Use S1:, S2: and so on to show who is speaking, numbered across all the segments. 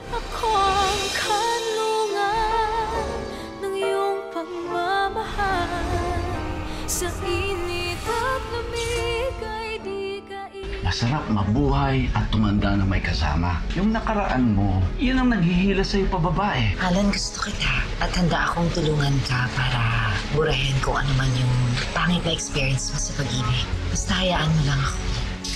S1: Ako ang kanlungan ng iyong pagmamahal. Sa init at lamig ay di kain.
S2: Masarap mabuhay at tumanda na may kasama. Yung nakaraan mo, yun ang naghihila sa'yo pababa eh.
S3: Alan, gusto kita at handa akong tulungan ka para burahin kung ano man yung pangit na experience mo sa pag-ibig. Basta hayaan mo lang ako.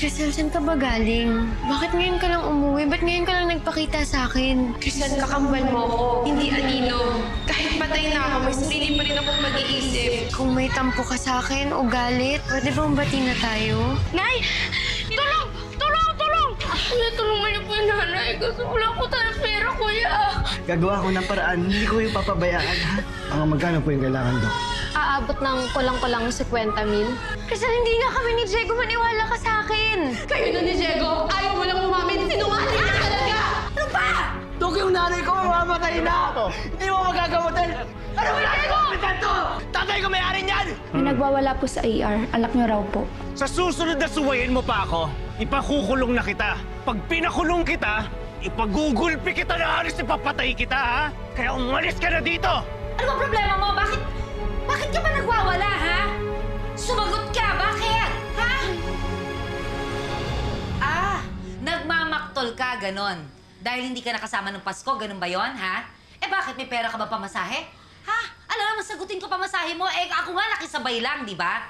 S4: Crystal, saan ka ba galing? Bakit ngayon ka lang umuwi? Ba't ngayon ka lang nagpakita sa akin?
S5: Crystal, kakambal mo ko. Hindi anino. Kahit patay na ako, may sarili pa rin akong mag-iisip.
S4: Kung may tampo ka sa akin o galit, pwede bang bati na tayo?
S5: Nay! Tulong! Tulong! Tulong! Kuya, tulungan niyo po yung nanay ko. Wala po tayong pera, kuya.
S6: Gagawa ko ng paraan, hindi ko yung papabayaan, ha? Mga magkano po yung kailangan, Dok?
S4: Aabot ng kulang-kulang 50,000. Crystal, hindi nga kami ni Diego. Maniwala ka sa akin.
S5: Kayo na ni Diego. Ayaw mo lang umamin. Sinungaling ka talaga! Ano ba?
S6: Dok, yung nanay ko mamamatay na! Hindi mo magagamutin! Ano ba Diego? Ito! Tatay ko may-ari niyan!
S7: May nagwawala po sa ER. Anak niyo raw po.
S8: Sa susunod na suwayin mo pa ako, ipakukulong na kita. Pag pinakulong kita, ipagugulpi kita na halos ipapatay kita, ha? Kaya umalis ka na dito!
S9: Ano ba problema mo? Bakit ka ba nagwawala, ha? Sumagot ka! Bakit? Ha? Nagmamaktol ka, ganon. Dahil hindi ka nakasama ng Pasko, ganon ba yon, ha? Bakit may pera ka ba pamasahe? Ha? Alam mo, sagutin ko pamasahe mo. Ako nga nakisabay lang, di ba?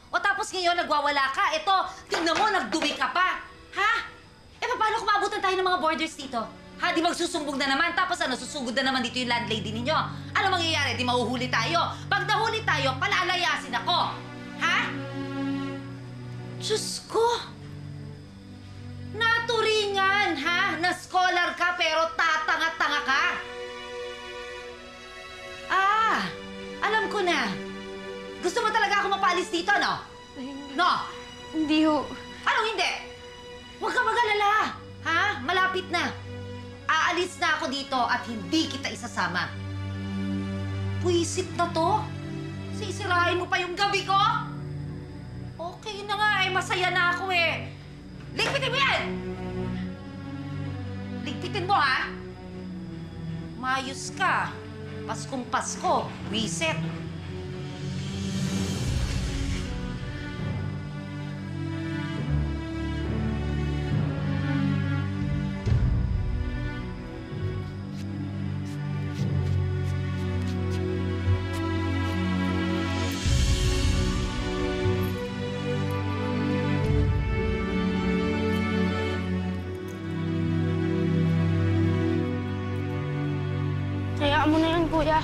S9: O tapos ngayon, nagwawala ka. Tingnan mo, nagduwi ka pa. Ha? Paano kung maabutan tayo ng mga borders dito? Ha? Di magsusumbog na naman, tapos susugod na naman dito yung landlady ninyo. Ano mangyayari? Di mahuhuli tayo. Pag nahuli tayo, palalayasin ako. Ha? Diyos ko! Naturingan, ha? Na scholar ka pero tatanga-tanga ka? Alam ko na. Gusto mo talaga ako mapaalis dito, no? No?
S4: Hindi ho.
S9: Anong hindi? Huwag ka mag-alala, ha? Malapit na. Aalis na ako dito at hindi kita isasama. Puisit na to. Sisirahin mo pa yung gabi ko? Okay na nga, masaya na ako eh. Ligpitin mo yan! Ligpitin mo, ha? Mayos ka. Paskong Pasko, wiset.
S7: Hayaan mo na yun, kuya.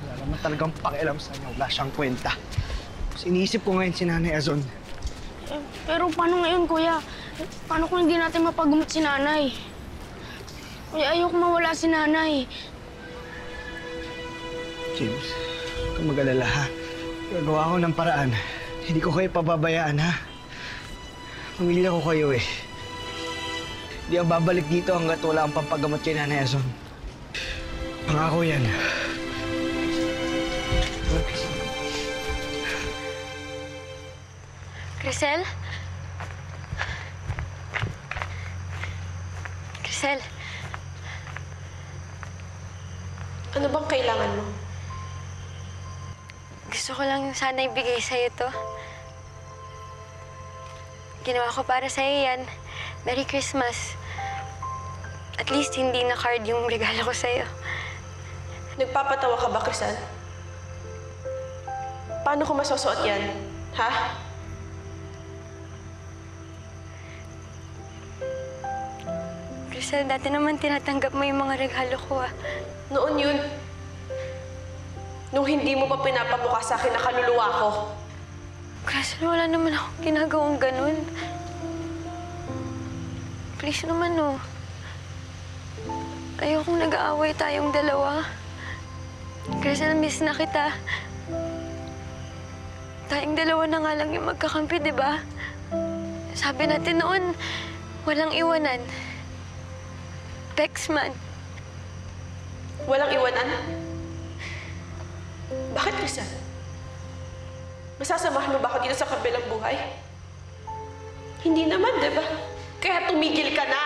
S6: Wala naman talagang pakialam sa inyo. Wala siyang kwenta. Tapos iniisip ko ngayon si Nanay Azon.
S7: Pero paano ngayon, kuya? Paano kung hindi natin mapagumot si nanay? Kuya, ayoko mawala si nanay.
S6: James, huwag kang mag-alala, ha? Gagawa ko ng paraan. Hindi ko kayo pababayaan, ha? Pamilya ko kayo, eh. Hindi ako babalik dito hanggat wala ang pampagamot kay Nanay Azon. Pangako yan.
S4: Crisel? Crisel?
S5: Ano bang kailangan mo?
S4: Gusto ko lang sana ibigay sa'yo to. Ginawa ko para sa'yo yan. Merry Christmas. At least hindi na card yung regalo ko sa'yo.
S5: Nagpapatawa ka ba, Crystal? Paano ko masusuot yan? Ha?
S4: Crisel, dati naman tinatanggap mo yung mga regalo ko, ah.
S5: Noon yun. Nung hindi mo pa pinapamukha sa akin na kaluluwa ko.
S4: Crisel, wala naman akong ginagawang ganun. Please naman, oh. Ayokong nag-aaway tayong dalawa. Crisel, miss na kita. Tayong dalawa na nga lang yung magkakampi, di ba? Sabi natin noon, walang iwanan. Pexman.
S5: Walang iwanan? Bakit, Crystal? Masasamahan mo ba ako dito sa kabilang buhay? Hindi naman, di ba? Kaya tumigil ka na.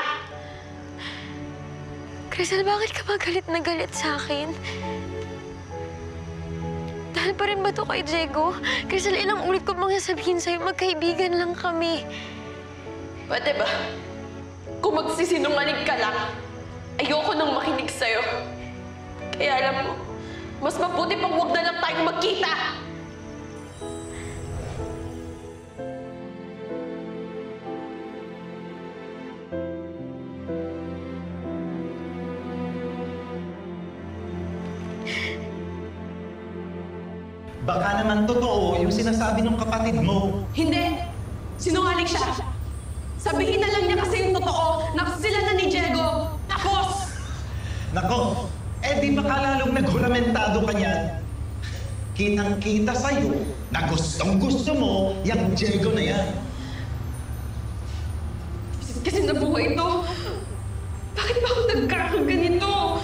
S4: Crystal, bakit ka ba galit na galit sa akin? Dahil pa rin ba to kay Diego? Crystal, ilang ulit ko bang sabihin sa'yo, magkaibigan lang kami.
S5: Pwede ba? Kung magsisinungaling ka lang, ayoko nang makinig sa'yo. Kaya alam mo, mas mabuti pang huwag na lang tayong magkita!
S10: Baka naman totoo yung sinasabi ng kapatid mo.
S5: Hindi! Sinungaling siya! Sabihin na lang niya kasi yung totoo na sila na ni Diego. Tapos!
S10: Nako, di baka lalong naghuramentado ka niyan. Kitang-kita sa'yo na gustong-gusto mo yung Diego na yan.
S5: Kasi nabuhay ito. Bakit ba ako nagkakaroon ganito?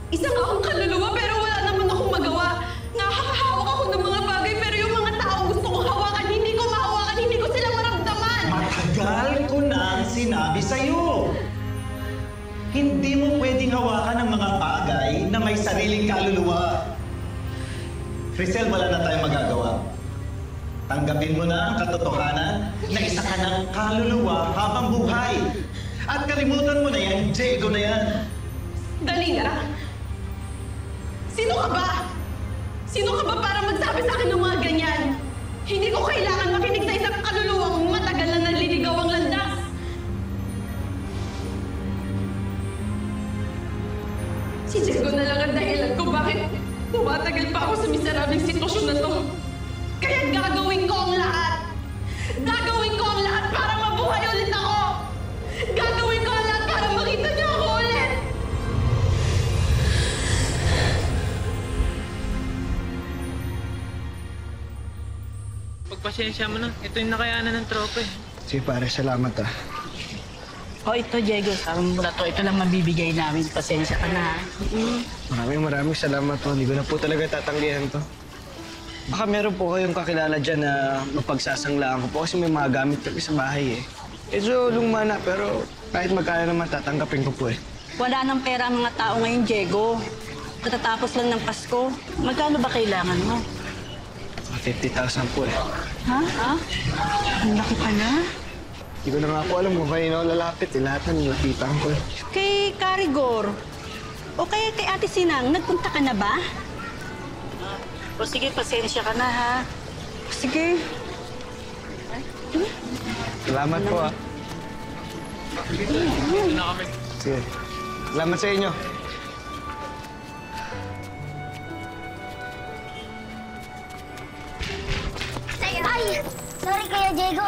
S5: Isang akong kaluluwa pero wala naman akong magawa. Nakakahawak ako ng mga bagay pero yung mga tao gusto kong hawakan, hindi ko mahawakan, hindi ko sila maramdaman.
S10: Matagal ko nang sinabi sa'yo. Hindi mo pwedeng hawakan ng mga bagay na may sariling kaluluwa. Crystal, wala na tayong magagawa. Tanggapin mo na ang katotohanan na isa ka ng kaluluwa habang buhay. At kalimutan mo na yan, Diego na yan.
S5: Dali na. Sino ka ba? Sino ka ba para magsabi sa akin ng mga ganyan? Hindi ko kailangan makinig sa isang kaluluwang matagal na naliligaw ang landas. Si Diego na lang ang dahilan ko bakit tumatagal pa ako sa miserabling sitwasyon na to. Kaya gagawin ko ang lahat. Gagawin ko ang lahat para mabuhay ulit ako. Gagawin ko ang lahat para makita niyo ako ulit.
S11: Pagpasensya mo na. Ito yung nakayanan ng tropa eh.
S6: Sige pare, salamat ah.
S12: Ito Diego, sabi mo na to. Ito lang mabibigay namin. Pasensya ka na.
S6: Maraming salamat po. Hindi ko na po talaga tatanggihan to. Baka meron po kayong kakilala dyan na mapagsasanglaan ko po kasi may mga gamit kami sa bahay eh. Medyo luma na pero kahit magkano naman tatanggapin ko po eh.
S12: Wala nang pera ang mga tao ngayon, Diego. Katatapos lang ng Pasko. Magkano ba kailangan mo?
S6: 50,000 po eh.
S12: Ha? Ang laki pa na.
S6: Hindi ko na nga po alam kung kayo lalapit eh. Lahat na nilapitan ko eh.
S12: Kay Carigor, o kaya kay Ate Sinang, nagpunta ka na ba? O sige, pasensya ka na ha. Sige.
S6: Salamat po ah. Sige. Salamat sa inyo.
S13: Ay! Sorry kayo, Diego.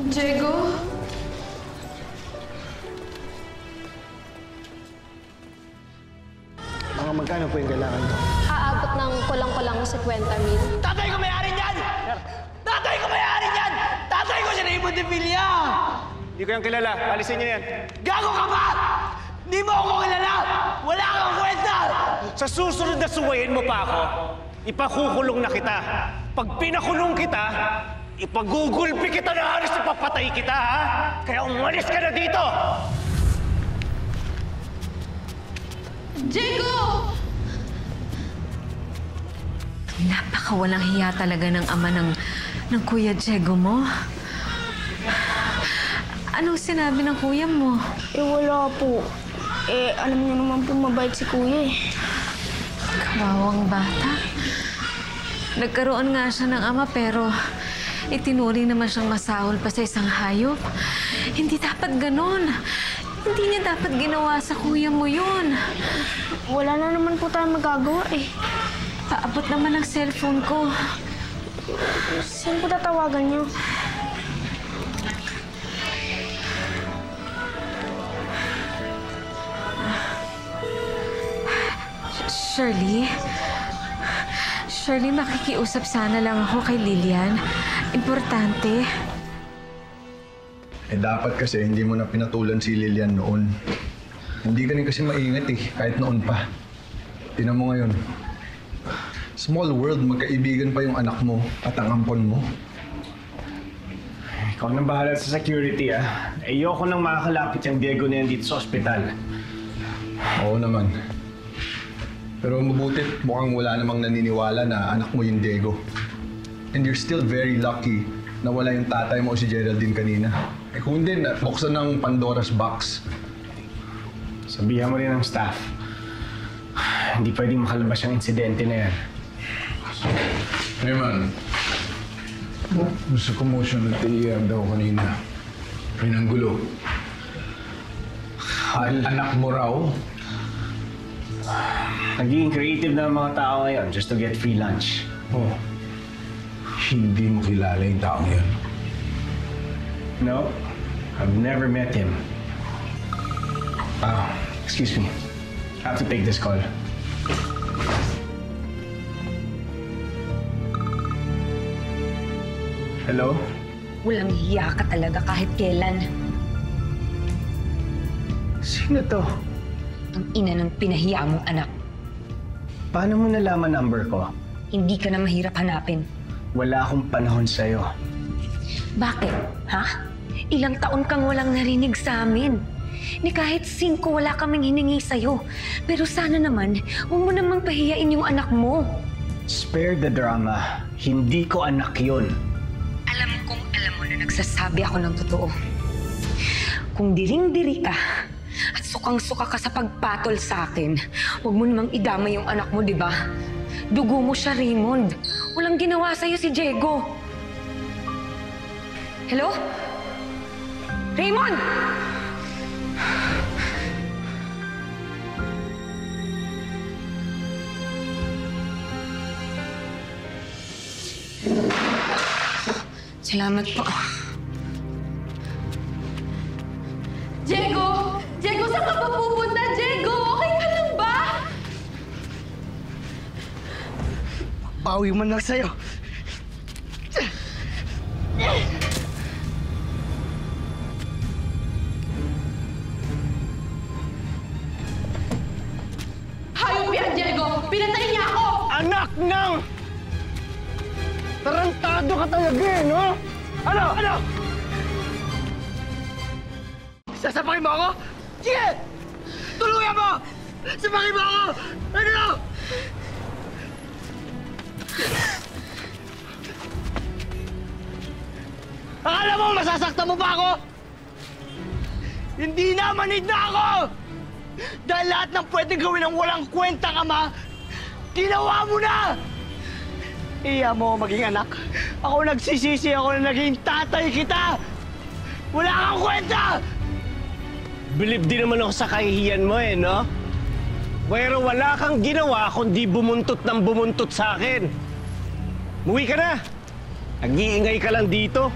S5: Diego?
S6: Mga magkano po yung kailangan ko?
S5: Aabot ng kulang-kulang 50,000.
S8: Tatay ko may-ari niyan! Tatay ko may-ari niyan! Tatay ko siya na Ibon de Villa!
S6: Hindi ko yung kilala. Alisin niyo yan.
S8: Gago ka ba? Di mo ako kilala! Wala kang kwenta!
S14: Sa susunod na suwayin mo pa ako, ipakukulong na kita. Pag pinakulong kita, ipagugulpi kita na halos ipapatay kita, ha? Kaya umalis ka na dito!
S5: Diego!
S1: Napakawalang hiya talaga ng ama ng kuya Diego mo. Anong sinabi ng kuya mo?
S7: Wala po. Alam niyo naman po mabait si kuya eh.
S1: Kawawang bata. Nagkaroon nga siya ng ama pero itinuring naman siyang masahol pa sa isang hayop. Hindi dapat ganon. Hindi niya dapat ginawa sa kuya mo yun.
S7: Wala na naman po tayong magagawa eh.
S1: Paabot naman ang cellphone ko.
S7: Saan po tatawagan niyo?
S1: Shirley, makikiusap sana lang ako kay Lilian. Importante.
S15: Dapat kasi hindi mo na pinatulan si Lilian noon. Hindi ka rin kasi maingat kahit noon pa. Tingnan mo ngayon, Small world, magkaibigan pa yung anak mo at ang ampon mo.
S8: Ikaw nang bahala sa security, ah. Ayoko nang makakalapit yung Diego na yan dito sa ospital.
S15: Oo naman. Pero mabuti, mukhang wala namang naniniwala na anak mo yung Diego. And you're still very lucky na wala yung tatay mo o si Geraldine kanina. Eh kung hindi, buksan ng Pandora's box.
S8: Sabihan mo rin ng staff. Hindi pwedeng makalabas yung insidente na yan.
S15: Hey man, gusto commotion at iiyak daw kanina. Pinanggulo. Anak mo raw.
S8: Naging creative na ang mga tao ngayon just to get free lunch.
S15: Oh, hindi mo kilala yung taong yan.
S8: No, I've never met him. Excuse me. I have to take this call. Hello?
S16: Walang hiya ka talaga kahit kailan.
S8: Sino to?
S16: Ang ina ng pinahiya mong anak.
S8: Paano mo nalaman number ko?
S16: Hindi ka na mahirap hanapin.
S8: Wala akong panahon sa'yo.
S16: Bakit? Ha? Ilang taon kang walang narinig sa amin. Ni kahit 5 wala kaming hiningi sa'yo. Pero sana naman, huwag mo namang pahiyain yung anak mo.
S8: Spare the drama. Hindi ko anak yun.
S16: Alam mo na nagsasabi ako ng totoo. Kung diring-diri ka at sukang-suka ka sa pagpatol sa akin, huwag mo namang idamay yung anak mo, di ba? Dugo mo siya, Raymond. Walang ginawa sa'yo si Diego. Hello? Raymond! Salamat po.
S5: Diego! Diego, saan ka ba pupunta? Diego, okay ka lang ba?
S6: Bawi man lang sa'yo.
S5: Hayop yan, Diego! Pinatay niya ako!
S8: Anak ng! Tarantado ka talaga eh, no? Ano? Ano?
S6: Sasapakin mo ako? Sige! Tuluyan mo! Sapakin mo ako! Ano? Akala mo masasaktan mo pa ako? Hindi na, manig na ako! Dahil lahat ng pwedeng gawin ng walang kwentang ama, ginawa mo na! Iya mo maging anak. Ako nagsisisi ako na naging tatay kita! Wala kang kwenta!
S8: Bilib din naman ako sa kahihiyan mo eh, no? Pero wala kang ginawa kundi bumuntot ng bumuntot sa akin. Muwi ka na! Nag-iingay ka lang dito.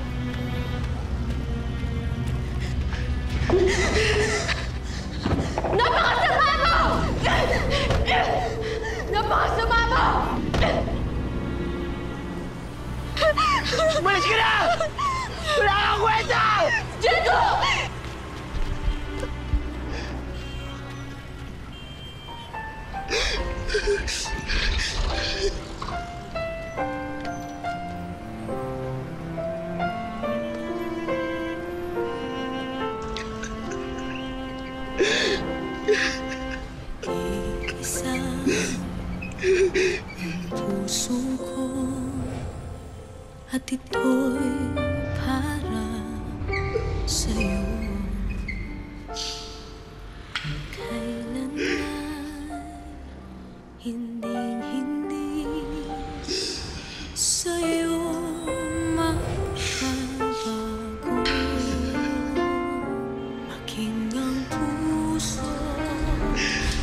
S5: Napakasama mo! Napakasama mo!
S6: Umalis ka na! Wala kang kwenta!
S5: Diego!
S17: Isa ang puso ko at ito'y para sa'yo. Kailanman hinding-hindi sa'yo magbabago. Maging ang puso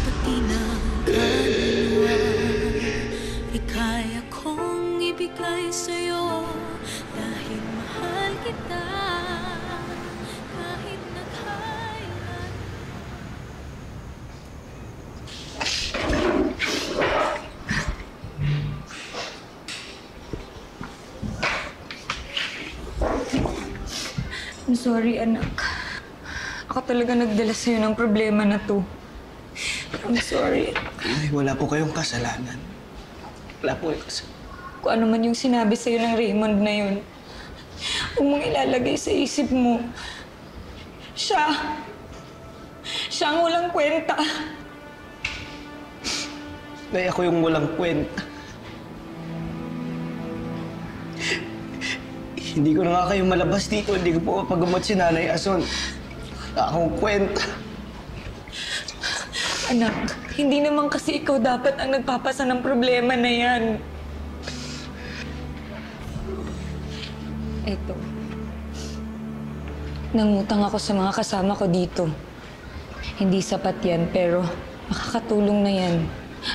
S17: pati na kaluluwa, ikaya kong ibigay sa'yo dahil mahal kita kahit nagkailan.
S18: I'm sorry, anak. Ako talaga nagdala sa'yo ng problema na to. I'm sorry.
S6: Ay, wala po kayong kasalanan. Wala po kasi.
S18: Kung ano man yung sinabi sa'yo ng Raymond na yun, huwag mong ilalagay sa isip mo. Siya ang walang kwenta.
S6: Nay, ako yung walang kwenta. Hindi ko na nga kayo malabas dito. Hindi ko po mapagamot si Nanay Ason. Wala akong kwenta.
S18: Anak, hindi naman kasi ikaw dapat ang nagpapasa ng problema na yan. Eto. Nangutang ako sa mga kasama ko dito. Hindi sapat yan, pero makakatulong na yan.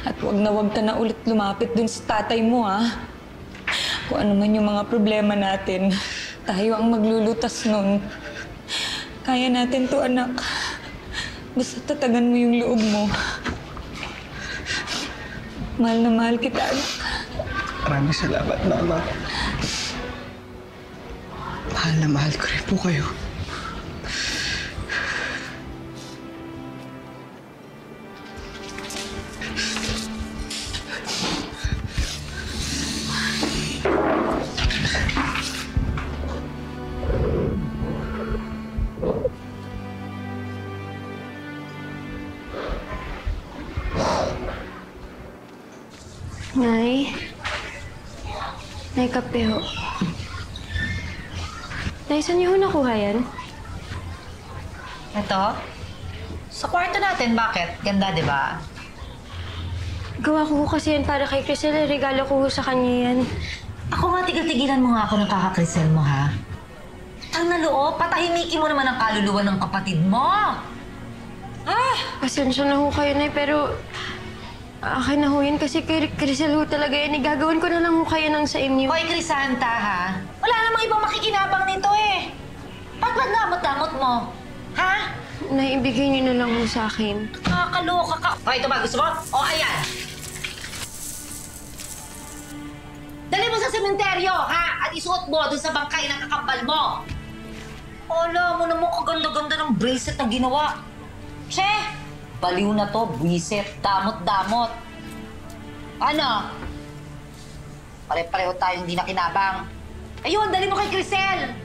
S18: At wag ka na ulit lumapit dun sa tatay mo, ha? Kung ano man yung mga problema natin, tayo ang maglulutas nun. Kaya natin to, anak. Basta tatagan mo yung loob mo. Mahal na mahal kita, anak.
S6: Maraming salamat, Mama. Mahal na mahal ko rin po kayo.
S4: Nay, kape ho. Nay, saan niyo ho nakuha yan?
S9: Ito? Sa kwarto natin, bakit? Ganda, di ba?
S4: Gawa ko kasi yan para kay Crisel. Regalo ko ho sa kanya yan.
S9: Ako nga, tigil-tigilan mo nga ako ng kakakrisel mo, ha? Ang naloob, patahimikin mo naman ang kaluluwa ng kapatid mo.
S4: Pasensya na ho kayo, Nay, pero akin na ho yan kasi kay Crisel ho talaga yan. Igagawin ko na lang ho kayo ng sa inyo.
S9: Hoy, Crisanta, ha? Wala namang ibang makikinabang nito, eh. Ba't damot-damot mo? Ha?
S4: Nay, ibigay niyo na lang ho sa akin.
S9: Nakakaloka ka. O, ito ba? Gusto mo? O, ayan. Dali mo sa sementeryo, ha? At isuot mo dun sa bangkay ng kakambal mo. Alam mo naman kaganda-ganda ng bracelet na ginawa. Che! Baliw na to, buwisit, damot-damot. Ano? Pare-pareho tayong hindi nakinabang. Ayun, dali mo kay Crisel!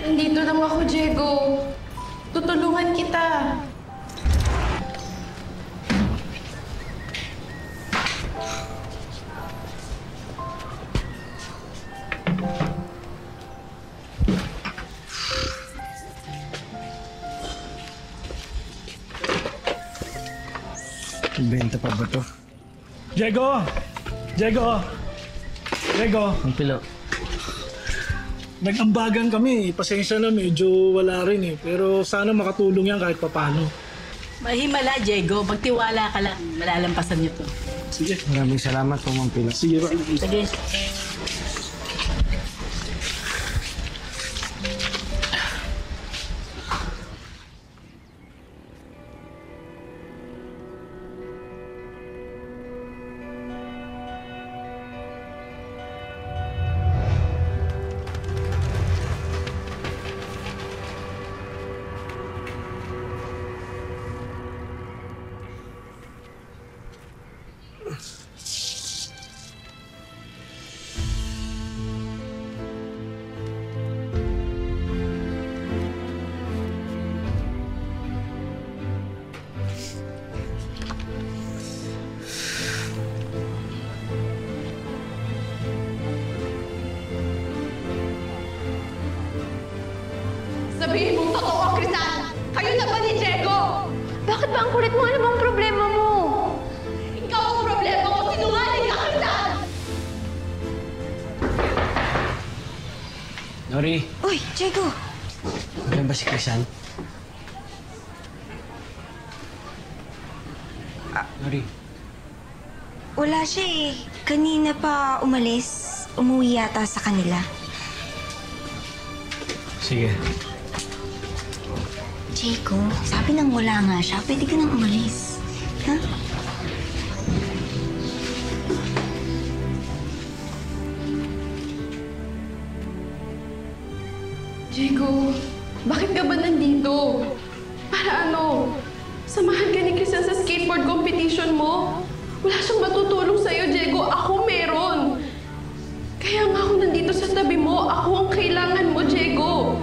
S5: Nandito lang ako, Diego. Tutulungan kita.
S6: Benta pa ba to?
S14: Diego! Diego! Diego!
S11: Ang pilo.
S14: Nag-ambagan kami. Pasensya na, medyo wala rin eh. Pero sana makatulong yan kahit papano.
S12: Mahimala, Diego. Magtiwala ka lang. Malalampasan niyo to.
S14: Sige.
S6: Maraming salamat po, Ma'am Pila.
S14: Sige ba?
S12: Sige.
S5: Sabihin mong totoo, Crisal! Kayo na ba ni Diego?
S4: Bakit ba ang kulit mo? Ano bang problema mo?
S5: Ikaw ang problema ko! Sinungaling ka, Crisal!
S6: Nori,
S18: Uy, Diego!
S6: ano ba si Crisal? Nori.
S16: Wala siya eh. Kanina pa umalis. Umuwi yata sa kanila.
S6: Sige.
S12: Chico, sabi nang wala nga siya, pwede ka nang umalis. Ha?
S5: Diego, bakit ka ba nandito? Para ano? Samahan ka ni Cristian sa skateboard competition mo? Wala siyang matutulong sa'yo, Diego. Ako meron. Kaya nga ako nandito sa tabi mo. Ako ang kailangan mo, Diego.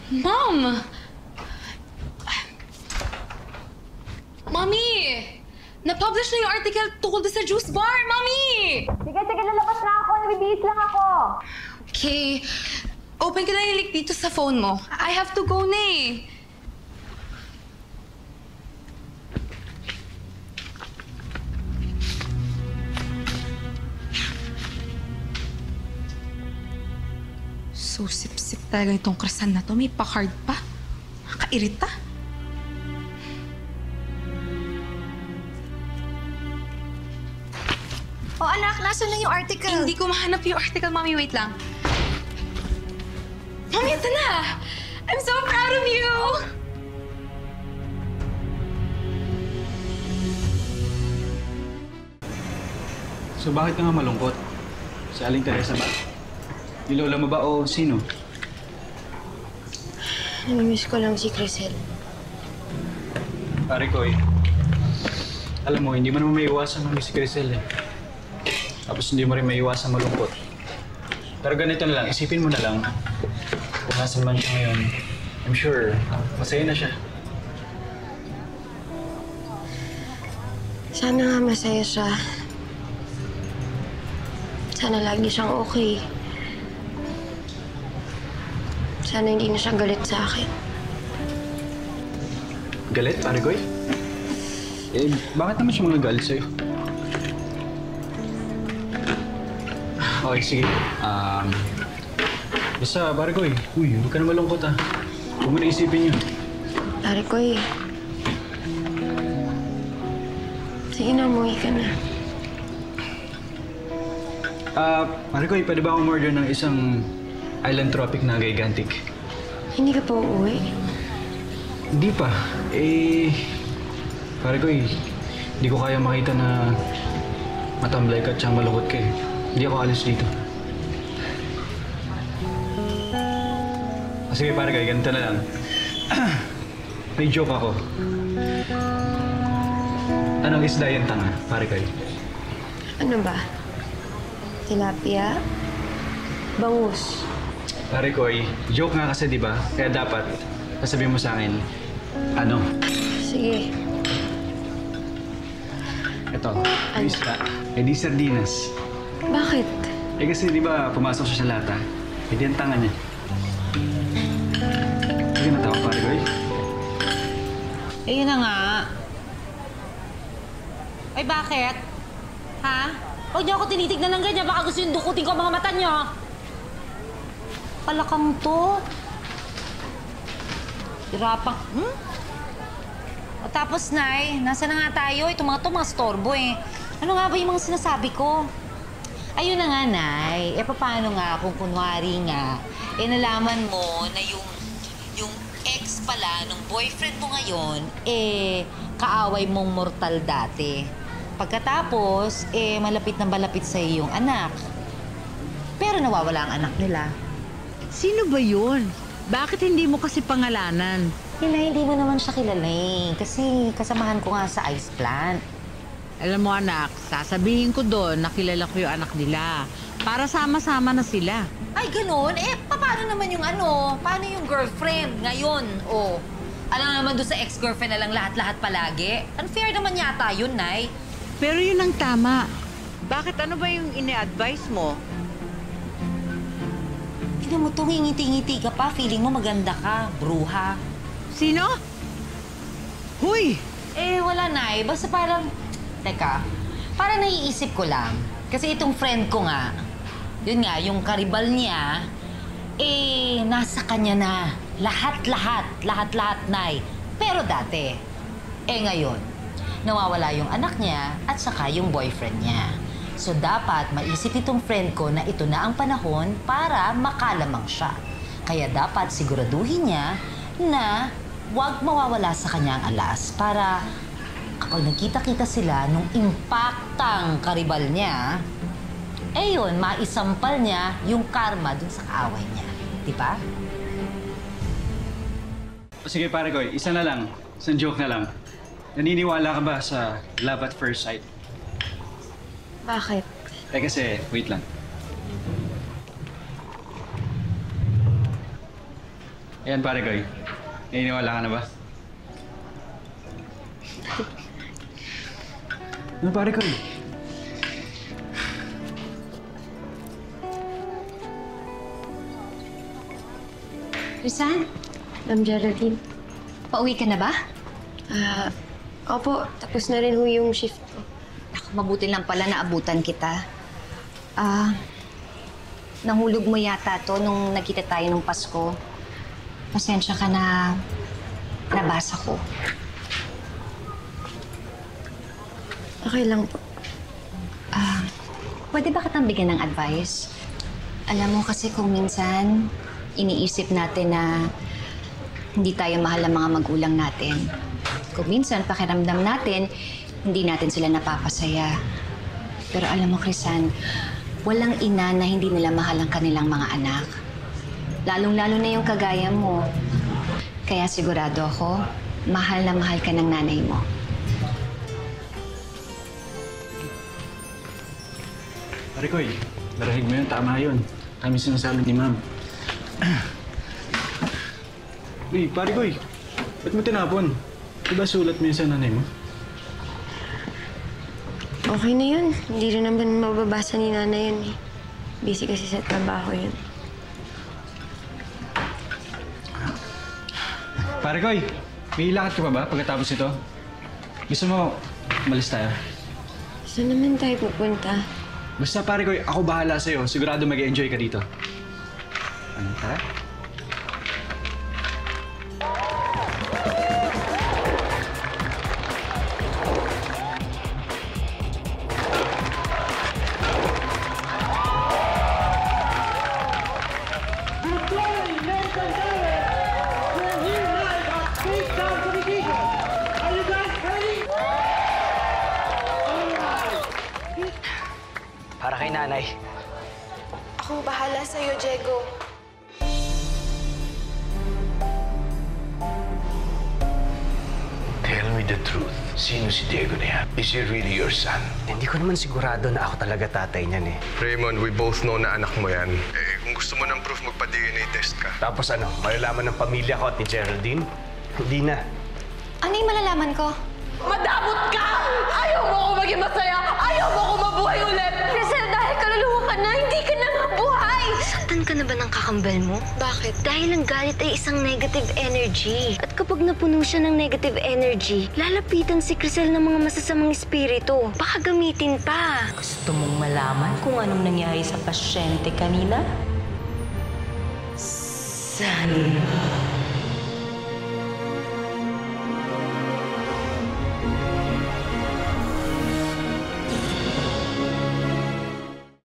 S18: Mom! Mommy! Na-publish na yung article tungkol sa juice bar, Mommy!
S19: Sige, lalabas na ako. Nabibihis lang ako.
S18: Okay. Open ka na yung link dito sa phone mo. I have to go na eh. So sip-sip talaga itong krasan na to. May pa-card pa. Kairita.
S19: Oh, anak, nasan lang yung article?
S18: Hindi ko mahanap yung article, Mommy. Wait lang. Mommy, ito na! I'm so proud of you!
S6: So bakit ka nga malungkot? Si Aling Teresa ba? Yung lola mo ba o sino?
S4: Namimiss ko lang si Crisel.
S6: Pare ko alam mo, hindi mo naman maiiwasan ng si Crisel eh. Tapos hindi mo rin maiiwasan malungkot. Pero ganito na lang, isipin mo na lang kung nasan man siya ngayon. I'm sure, masaya na siya.
S4: Sana nga masaya siya. Sana lagi siyang okay. Sana hindi na siya galit sa akin.
S6: Galit, pare ko bakit naman siya magagalit sa'yo? Okay, sige. Basta, pare ko uy, huwag ka na malungkot Huwag mo na isipin yun.
S4: Pare ko sige na, umuwi ka na.
S6: Pare ko pwede ba akong order ng isang Island Tropic na gigantic?
S4: Hindi ka pa uuwi?
S6: Hindi pa. Pare ko hindi ko kaya makita na matamlay ka at siyang malungkot ka Hindi ako alis dito. Sige pare ko, ganito na lang. May joke ako. Anong isda yung tanga, pare ko?
S4: Ano ba? Tilapia? Bangus?
S6: Pare ko, joke nga kasi, di ba? Kaya dapat, sasabihin mo sa akin, ano?
S4: Sige.
S6: Ito, yung isda. Di sardinas.
S4: Bakit?
S6: Kasi di ba, pumasok siya sa lata. Hindi ang tanga niya. Sige na tawag, pare ko
S9: Yun na nga. Ay, bakit? Ha? Huwag niyo ako tinitignan ng ganyan. Baka gusto yung dukutin ko ang mga mata niyo. Palakang to. Hirapang. O tapos, Nay, nasa na nga tayo? Itong mga to, mga storbo Ano nga ba yung mga sinasabi ko? Ayun na nga, Nay. Paano nga kung kunwari nga, nalaman mo na yung ex pala nung boyfriend mo ngayon, kaaway mong mortal dati. Pagkatapos, malapit na malapit sa iyong anak. Pero nawawala ang anak nila.
S20: Sino ba yun? Bakit hindi mo kasi pangalanan?
S9: Hindi mo naman siya kilala Kasi kasamahan ko nga sa ice plant.
S20: Alam mo anak, sasabihin ko doon na kilala ko yung anak nila. Para sama-sama na sila.
S9: Ay, ganun? Paano naman yung Paano yung girlfriend ngayon? Alam naman doon sa ex-girlfriend na lang lahat-lahat palagi. Unfair naman yata yun, Nay.
S20: Pero yun ang tama. Bakit ano ba yung ine-advise mo?
S9: Tignan mo itong ngiti-ngiti ka pa. Feeling mo maganda ka, bruha.
S20: Sino? Huy!
S9: Wala, Nay. Basta parang... Teka, parang naiisip ko lang. Kasi itong friend ko nga, yun nga, yung karibal niya, nasa kanya na. Lahat-lahat, Nay. Pero dati, ngayon, nawawala yung anak niya at saka yung boyfriend niya. So dapat maisip itong friend ko na ito na ang panahon para makalamang siya. Kaya dapat siguraduhin niya na huwag mawawala sa kanyang alas para kapag nagkita-kita sila nung impaktang karibal niya, eh yun, maisampal niya yung karma dun sa kaaway niya. Di ba?
S11: Sige pare ko, isa na lang. Isang joke na lang. Naniniwala ka ba sa love at first sight?
S4: Bakit?
S11: Eh kasi, wait lang. Ayan pare ko, naniniwala ka na ba? Ano pare ko?
S19: Rizan?
S4: Ma'am Geraldine.
S19: Pauwi ka na ba?
S4: Opo. Tapos na rin ho yung shift ko.
S19: Naku, mabuti lang pala na abutan kita. Nahulog mo yata to nung nagkita tayo nung Pasko. Pasensya ka na nabasa ko.
S4: Okay lang po.
S19: Pwede ba kitang bigyan ng advice? Alam mo kasi kung minsan, iniisip natin na hindi tayo mahal ng mga magulang natin. Kung minsan, pakiramdam natin, hindi natin sila napapasaya. Pero alam mo, Crisan, walang ina na hindi nila mahal ang kanilang mga anak. Lalong-lalo na yung kagaya mo. Kaya sigurado ako, mahal na mahal ka ng nanay mo.
S11: Pare ko, narahig mo yun, tama yun. Kami sinasabi ni ma'am. Uy, pare ko, ba't mo tinapon? Diba sulat mo yun sa nanay mo?
S4: Okay na yun. Hindi rin naman mababasa ni nanay yun eh. Busy kasi sa trabaho yun.
S11: Pare ko, may ilakad ka pa ba pagkatapos ito? Gusto mo, malis tayo?
S4: Saan naman tayo pupunta?
S11: Basta pare ko, ako bahala sa'yo. Sigurado mag-enjoy ka dito. Ano, tara?
S6: Para kay nanay.
S4: Ako bahala sa'yo, Diego.
S2: Tell me the truth. Sino si Diego na yan? Is he really your son?
S6: Hindi ko naman sigurado na ako talaga tatay niyan eh.
S15: Raymond, we both know na anak mo yan. Eh, kung gusto mo ng proof, magpa-DNA test ka.
S8: Tapos ano, malalaman ng pamilya ko at ni Geraldine? Hindi na.
S19: Ano yung malalaman ko?
S5: Madamot ka! Ayaw mo ako maging masaya! Ayaw mo ako mabuhay ulit!
S19: Rizal, dahil kaluluwa ka na, hindi ka na mabuhay! Saktan ka na ba ng kakambal mo?
S4: Bakit?
S19: Dahil ang galit ay isang negative energy. At kapag napuno siya ng negative energy, lalapitan si Crisel ng mga masasamang espiritu. Baka gamitin pa.
S16: Gusto mong malaman kung anong nangyari sa pasyente kanina? Sally.